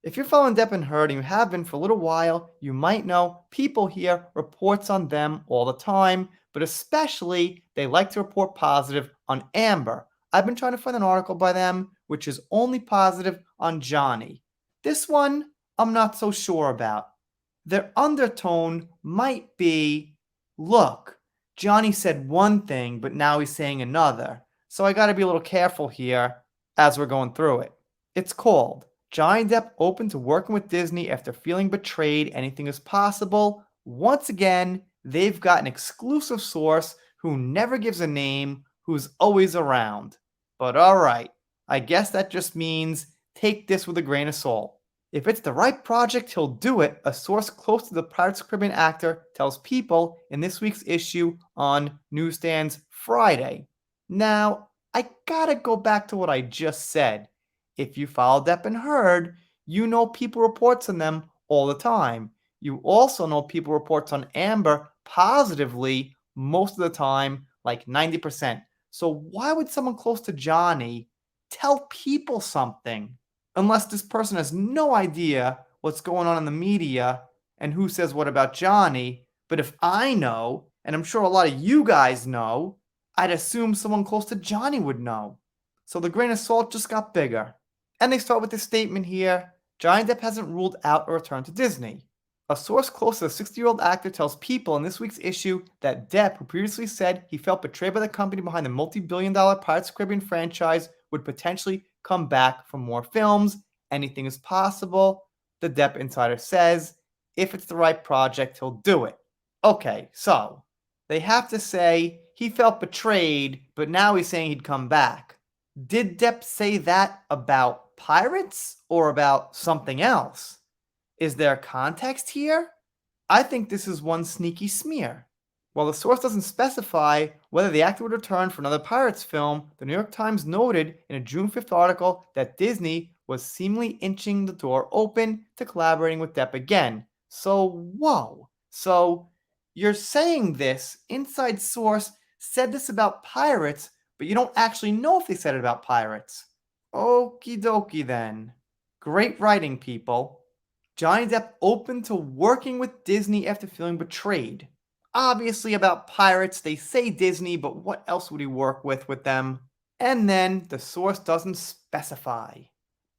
If you're following Depp and Heard and you have been for a little while, you might know people hear reports on them all the time, but especially they like to report positive on Amber. I've been trying to find an article by them which is only positive on Johnny. This one I'm not so sure about. Their undertone might be, look, Johnny said one thing, but now he's saying another. So I gotta be a little careful here as we're going through it. It's called Johnny Depp Open to Working with Disney After Feeling Betrayed. Anything is possible. Once again, they've got an exclusive source who never gives a name, who's always around. But alright, I guess that just means take this with a grain of salt. If it's the right project, he'll do it, a source close to the Pirates of the Caribbean actor tells People in this week's issue on newsstands Friday. Now, I gotta go back to what I just said. If you follow Depp and Heard, you know People reports on them all the time. You also know People reports on Amber positively most of the time, like 90%. So why would someone close to Johnny tell People something? Unless this person has no idea what's going on in the media and who says what about Johnny. But if I know, and I'm sure a lot of you guys know, I'd assume someone close to Johnny would know. So the grain of salt just got bigger. And they start with this statement here: Johnny Depp hasn't ruled out a return to Disney. A source close to the 60-year-old actor tells People in this week's issue that Depp, who previously said he felt betrayed by the company behind the multi-billion-dollar Pirates of the Caribbean franchise, would potentially come back for more films. Anything is possible, the Depp insider says. If it's the right project, he'll do it. Okay, so they have to say he felt betrayed, but now he's saying he'd come back. Did Depp say that about Pirates or about something else? Is there context here? I think this is one sneaky smear. While the source doesn't specify whether the actor would return for another Pirates film, the New York Times noted in a June 5th article that Disney was seemingly inching the door open to collaborating with Depp again. So, whoa. So, you're saying this inside source said this about Pirates, but you don't actually know if they said it about Pirates. Okie dokie then. Great writing, People. Johnny Depp open to working with Disney after feeling betrayed. Obviously about Pirates, they say Disney, but what else would he work with them? And then the source doesn't specify.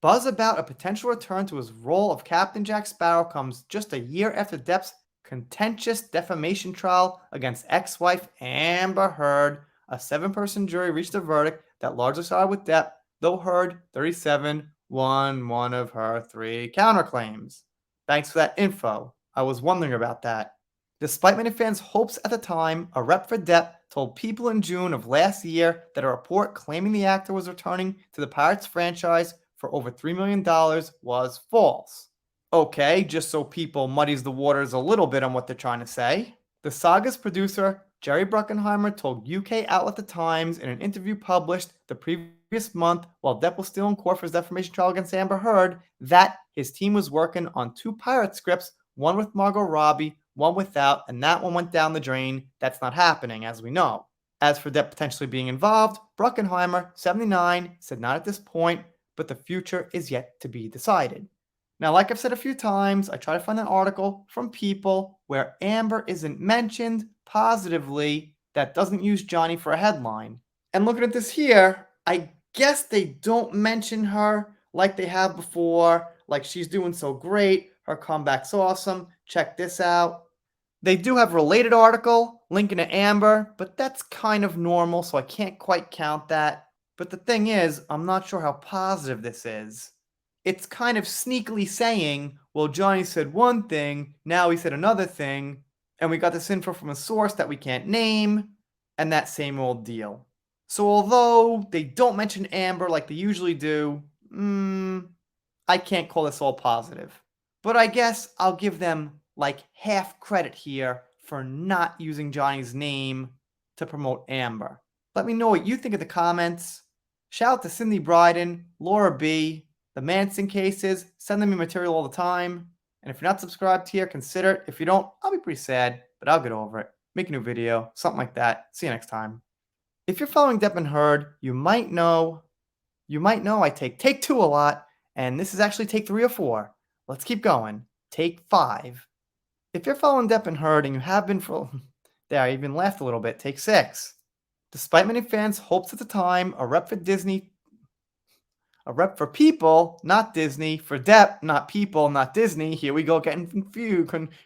Buzz about a potential return to his role of Captain Jack Sparrow comes just a year after Depp's contentious defamation trial against ex-wife Amber Heard. A 7-person jury reached a verdict that largely sided with Depp, though Heard, 37, won one of her 3 counterclaims. Thanks for that info. I was wondering about that. Despite many fans' hopes at the time, a rep for Depp told People in June of last year that a report claiming the actor was returning to the Pirates franchise for over $3 million was false. Okay, just so People muddies the waters a little bit on what they're trying to say. The saga's producer, Jerry Bruckheimer, told UK outlet The Times in an interview published the previous month while Depp was still in court for his defamation trial against Amber Heard that his team was working on 2 pirate scripts, one with Margot Robbie, one without, and that one went down the drain. That's not happening, as we know. As for Depp potentially being involved, Bruckheimer, 79, said not at this point, but the future is yet to be decided. Now, like I've said a few times, I try to find an article from People where Amber isn't mentioned positively that doesn't use Johnny for a headline. And looking at this here, I guess they don't mention her like they have before, like she's doing so great, her comeback's awesome, check this out. They do have a related article linking to Amber, but that's kind of normal, so I can't quite count that. But the thing is, I'm not sure how positive this is. It's kind of sneakily saying, well, Johnny said one thing, now he said another thing, and we got this info from a source that we can't name, and that same old deal. So although they don't mention Amber like they usually do, I can't call this all positive. But I guess I'll give them like half credit here for not using Johnny's name to promote Amber. Let me know what you think in the comments. Shout out to Cindy Bryden, Laura B., the Manson cases, sending me material all the time. And if you're not subscribed here, consider it. If you don't, I'll be pretty sad, but I'll get over it. Make a new video, something like that. See you next time. If you're following Depp and Heard, you might know I take two a lot, And this is actually take 3 or 4. Let's keep going. Take 5. If you're following Depp and Heard and you have been for there, I even laughed a little bit. Take 6. Despite many fans' hopes at the time, a rep for people, not Disney, for Depp, not people, not Disney. Here we go, getting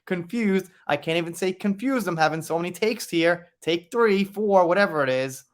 confused. I can't even say confused. I'm having so many takes here. Take 3, 4, whatever it is.